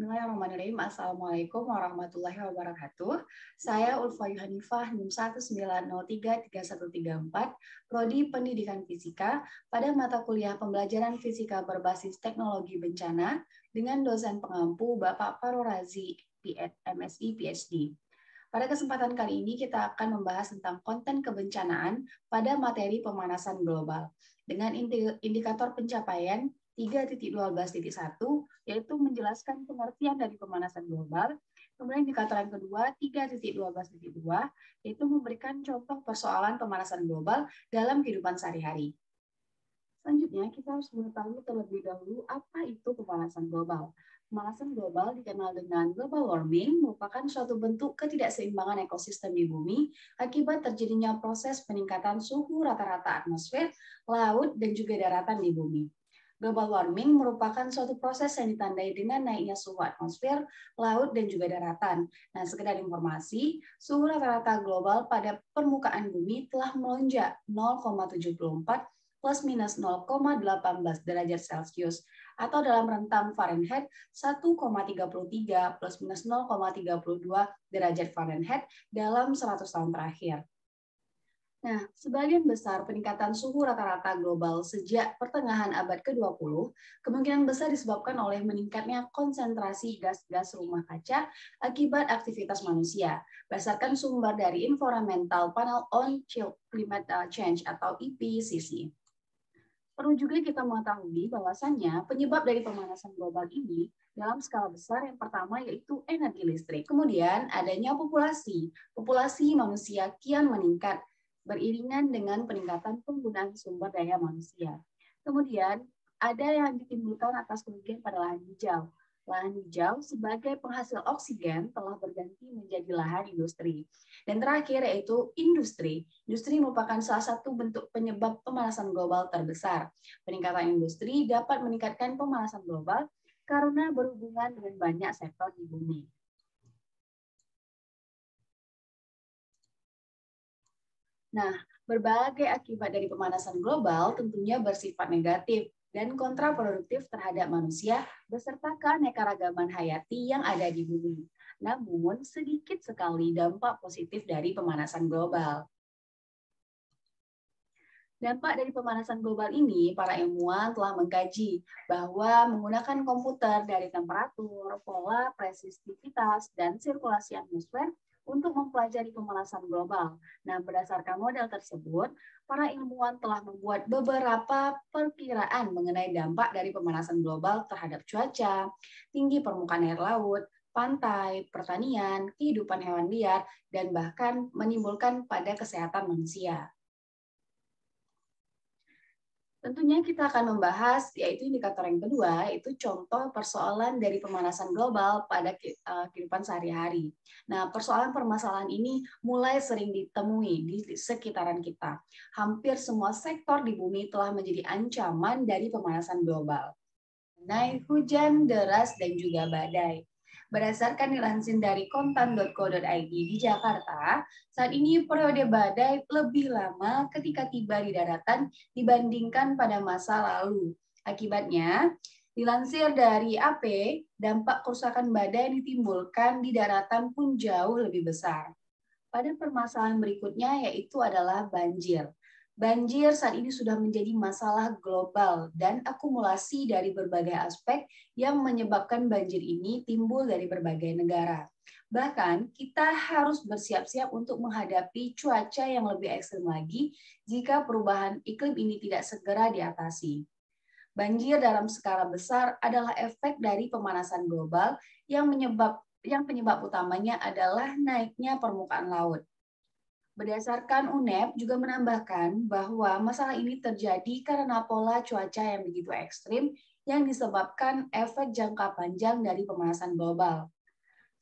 Bismillahirrahmanirrahim. Assalamualaikum warahmatullahi wabarakatuh. Saya Ulfa Yuhanifah, NIM 1903314, Prodi Pendidikan Fisika, pada mata kuliah pembelajaran fisika berbasis teknologi bencana dengan dosen pengampu Bapak Faro Razi, MSI PhD. Pada kesempatan kali ini kita akan membahas tentang konten kebencanaan pada materi pemanasan global dengan indikator pencapaian 3.12.1, yaitu menjelaskan pengertian dari pemanasan global. Kemudian indikator yang kedua, 3.12.2, yaitu memberikan contoh persoalan pemanasan global dalam kehidupan sehari-hari. Selanjutnya, kita harus mengetahui terlebih dahulu apa itu pemanasan global. Pemanasan global dikenal dengan global warming, merupakan suatu bentuk ketidakseimbangan ekosistem di bumi akibat terjadinya proses peningkatan suhu rata-rata atmosfer, laut, dan juga daratan di bumi. Global warming merupakan suatu proses yang ditandai dengan naiknya suhu atmosfer, laut, dan juga daratan. Nah, sekedar informasi, suhu rata-rata global pada permukaan bumi telah melonjak 0,74 plus minus 0,18 derajat Celcius, atau dalam rentang Fahrenheit 1,33 plus minus 0,32 derajat Fahrenheit dalam 100 tahun terakhir. Nah, sebagian besar peningkatan suhu rata-rata global sejak pertengahan abad ke-20 kemungkinan besar disebabkan oleh meningkatnya konsentrasi gas-gas rumah kaca akibat aktivitas manusia, berdasarkan sumber dari Environmental Panel on Climate Change atau IPCC. Perlu juga kita mengetahui bahwasannya penyebab dari pemanasan global ini dalam skala besar yang pertama yaitu energi listrik. Kemudian adanya populasi. Populasi manusia kian meningkat beriringan dengan peningkatan penggunaan sumber daya manusia. Kemudian, ada yang ditimbulkan atas kerugian pada lahan hijau. Lahan hijau sebagai penghasil oksigen telah berganti menjadi lahan industri. Dan terakhir yaitu industri. Industri merupakan salah satu bentuk penyebab pemanasan global terbesar. Peningkatan industri dapat meningkatkan pemanasan global karena berhubungan dengan banyak sektor di bumi. Nah, berbagai akibat dari pemanasan global tentunya bersifat negatif dan kontraproduktif terhadap manusia beserta keanekaragaman hayati yang ada di bumi. Namun, sedikit sekali dampak positif dari pemanasan global. Dampak dari pemanasan global ini, para ilmuwan telah mengkaji bahwa menggunakan komputer dari temperatur, pola resistivitas, dan sirkulasi atmosfer untuk mempelajari pemanasan global. Nah, berdasarkan model tersebut, para ilmuwan telah membuat beberapa perkiraan mengenai dampak dari pemanasan global terhadap cuaca, tinggi permukaan air laut, pantai, pertanian, kehidupan hewan liar, dan bahkan menimbulkan pada kesehatan manusia. Tentunya kita akan membahas yaitu indikator yang kedua, yaitu contoh persoalan dari pemanasan global pada kehidupan sehari-hari. Nah, persoalan permasalahan ini mulai sering ditemui di sekitaran kita. Hampir semua sektor di bumi telah menjadi ancaman dari pemanasan global. Naik hujan, deras, dan juga badai. Berdasarkan dilansir dari kontan.co.id di Jakarta, saat ini periode badai lebih lama ketika tiba di daratan dibandingkan pada masa lalu. Akibatnya, dilansir dari AP, dampak kerusakan badai ditimbulkan di daratan pun jauh lebih besar. Pada permasalahan berikutnya yaitu adalah banjir. Banjir saat ini sudah menjadi masalah global dan akumulasi dari berbagai aspek yang menyebabkan banjir ini timbul dari berbagai negara. Bahkan kita harus bersiap-siap untuk menghadapi cuaca yang lebih ekstrim lagi jika perubahan iklim ini tidak segera diatasi. Banjir dalam skala besar adalah efek dari pemanasan global yang penyebab utamanya adalah naiknya permukaan laut. Berdasarkan UNEP juga menambahkan bahwa masalah ini terjadi karena pola cuaca yang begitu ekstrim yang disebabkan efek jangka panjang dari pemanasan global.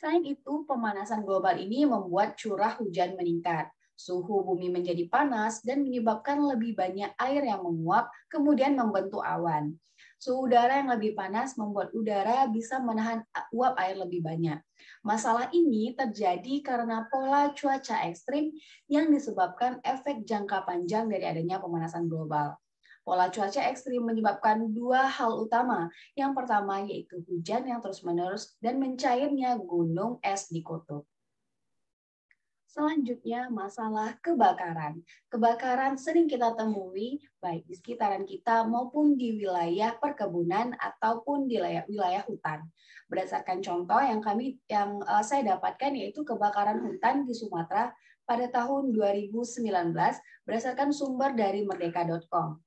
Selain itu, pemanasan global ini membuat curah hujan meningkat, suhu bumi menjadi panas, dan menyebabkan lebih banyak air yang menguap, kemudian membentuk awan. Suhu udara yang lebih panas membuat udara bisa menahan uap air lebih banyak. Masalah ini terjadi karena pola cuaca ekstrim yang disebabkan efek jangka panjang dari adanya pemanasan global. Pola cuaca ekstrim menyebabkan dua hal utama. Yang pertama yaitu hujan yang terus-menerus dan mencairnya gunung es di kutub. Selanjutnya, masalah kebakaran. Kebakaran sering kita temui baik di sekitaran kita maupun di wilayah perkebunan ataupun di wilayah hutan. Berdasarkan contoh yang saya dapatkan yaitu kebakaran hutan di Sumatera pada tahun 2019 berdasarkan sumber dari merdeka.com.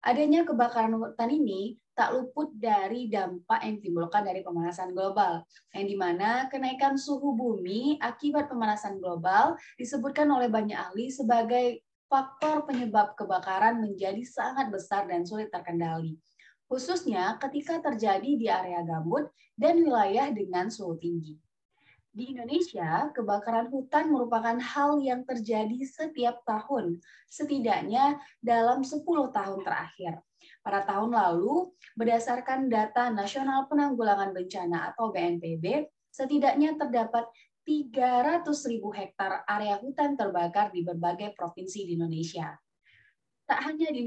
Adanya kebakaran hutan ini tak luput dari dampak yang ditimbulkan dari pemanasan global, yang dimana kenaikan suhu bumi akibat pemanasan global disebutkan oleh banyak ahli sebagai faktor penyebab kebakaran menjadi sangat besar dan sulit terkendali, khususnya ketika terjadi di area gambut dan wilayah dengan suhu tinggi. Di Indonesia, kebakaran hutan merupakan hal yang terjadi setiap tahun, setidaknya dalam 10 tahun terakhir. Pada tahun lalu, berdasarkan data Nasional Penanggulangan Bencana atau BNPB, setidaknya terdapat 300.000 hektar area hutan terbakar di berbagai provinsi di Indonesia. Tak hanya di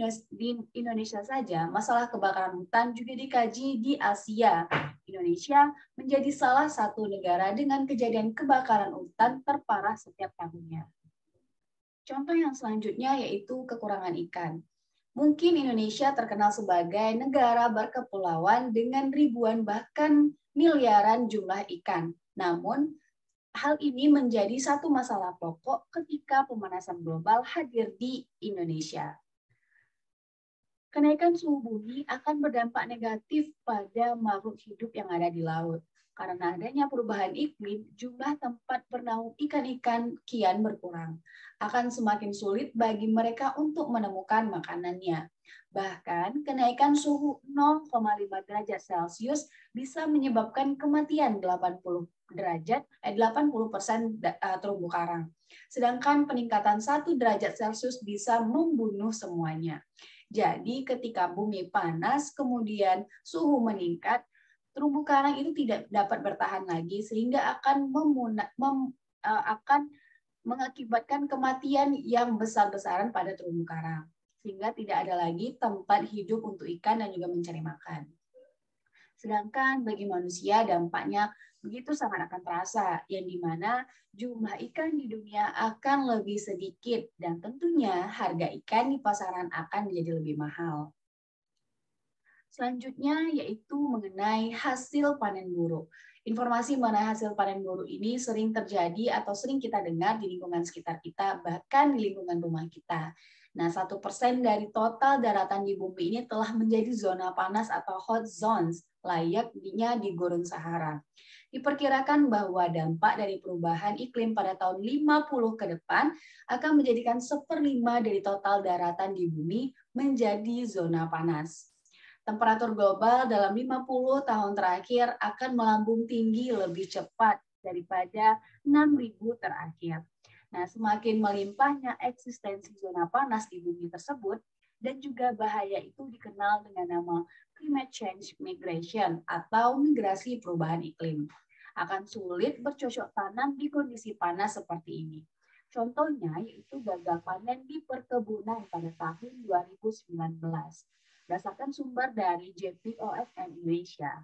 Indonesia saja, masalah kebakaran hutan juga dikaji di Asia. Indonesia menjadi salah satu negara dengan kejadian kebakaran hutan terparah setiap tahunnya. Contoh yang selanjutnya yaitu kekurangan ikan. Mungkin Indonesia terkenal sebagai negara berkepulauan dengan ribuan bahkan miliaran jumlah ikan. Namun, hal ini menjadi satu masalah pokok ketika pemanasan global hadir di Indonesia. Kenaikan suhu bumi akan berdampak negatif pada makhluk hidup yang ada di laut. Karena adanya perubahan iklim, jumlah tempat bernaung ikan-ikan kian berkurang. Akan semakin sulit bagi mereka untuk menemukan makanannya. Bahkan, kenaikan suhu 0,5 derajat Celcius bisa menyebabkan kematian 80% terumbu karang. Sedangkan peningkatan 1 derajat Celcius bisa membunuh semuanya. Jadi ketika bumi panas, kemudian suhu meningkat, terumbu karang itu tidak dapat bertahan lagi sehingga akan mengakibatkan kematian yang besar-besaran pada terumbu karang. Sehingga tidak ada lagi tempat hidup untuk ikan dan juga mencari makan. Sedangkan bagi manusia dampaknya begitu sangat akan terasa, yang dimana jumlah ikan di dunia akan lebih sedikit dan tentunya harga ikan di pasaran akan menjadi lebih mahal. Selanjutnya yaitu mengenai hasil panen buruk. Informasi mengenai hasil panen buruk ini sering terjadi atau sering kita dengar di lingkungan sekitar kita, bahkan di lingkungan rumah kita. Nah, 1% dari total daratan di bumi ini telah menjadi zona panas atau hot zones, layaknya di Gurun Sahara. Diperkirakan bahwa dampak dari perubahan iklim pada tahun 50 ke depan akan menjadikan 1/5 dari total daratan di bumi menjadi zona panas. Temperatur global dalam 50 tahun terakhir akan melambung tinggi lebih cepat daripada 6.000 terakhir. Nah, semakin melimpahnya eksistensi zona panas di bumi tersebut, dan juga bahaya itu dikenal dengan nama climate change migration atau migrasi perubahan iklim. Akan sulit bercocok tanam di kondisi panas seperti ini. Contohnya yaitu gagal panen di perkebunan pada tahun 2019. Berdasarkan sumber dari JPOFM Indonesia.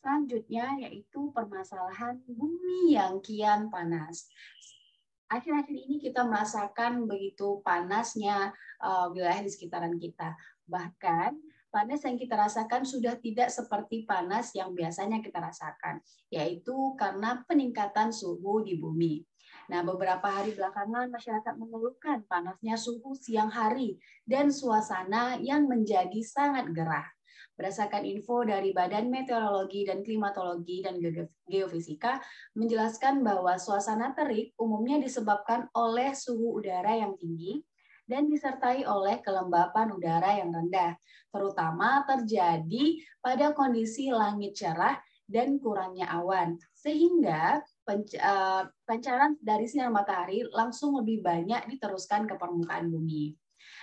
Selanjutnya yaitu permasalahan bumi yang kian panas. Akhir-akhir ini kita merasakan begitu panasnya wilayah di sekitaran kita. Bahkan panas yang kita rasakan sudah tidak seperti panas yang biasanya kita rasakan, yaitu karena peningkatan suhu di bumi. Nah, beberapa hari belakangan masyarakat mengeluhkan panasnya suhu siang hari dan suasana yang menjadi sangat gerah. Berdasarkan info dari Badan Meteorologi dan Klimatologi dan Geofisika, menjelaskan bahwa suasana terik umumnya disebabkan oleh suhu udara yang tinggi dan disertai oleh kelembapan udara yang rendah, terutama terjadi pada kondisi langit cerah dan kurangnya awan, sehingga pancaran dari sinar matahari langsung lebih banyak diteruskan ke permukaan bumi.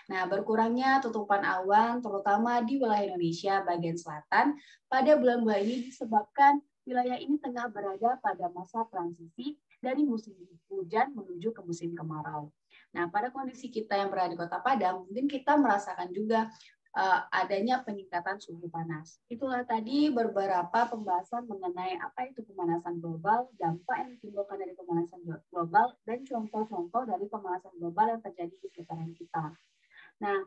Nah, berkurangnya tutupan awan, terutama di wilayah Indonesia bagian selatan, pada bulan-bulan ini disebabkan wilayah ini tengah berada pada masa transisi dari musim hujan menuju ke musim kemarau. Nah, pada kondisi kita yang berada di Kota Padang, mungkin kita merasakan juga adanya peningkatan suhu panas. Itulah tadi beberapa pembahasan mengenai apa itu pemanasan global, dampak yang ditimbulkan dari pemanasan global, dan contoh-contoh dari pemanasan global yang terjadi di sekitaran kita. Nah,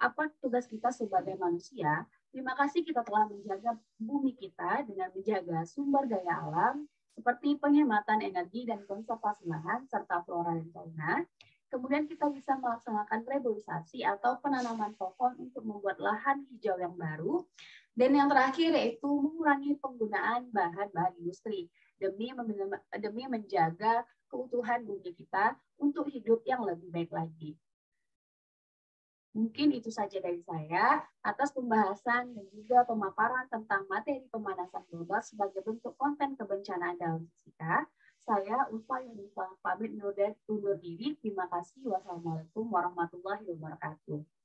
apa tugas kita sebagai manusia? Terima kasih kita telah menjaga bumi kita dengan menjaga sumber daya alam seperti penghematan energi dan konservasi lahan serta flora dan fauna. Kemudian kita bisa melaksanakan reboisasi atau penanaman pohon untuk membuat lahan hijau yang baru. Dan yang terakhir yaitu mengurangi penggunaan bahan-bahan industri demi menjaga keutuhan bumi kita untuk hidup yang lebih baik lagi. Mungkin itu saja dari saya atas pembahasan dan juga pemaparan tentang materi pemanasan global sebagai bentuk konten kebencanaan dalam fisika. Saya Ulfa Yunifah pamit undur diri. Terima kasih. Wassalamualaikum warahmatullahi wabarakatuh.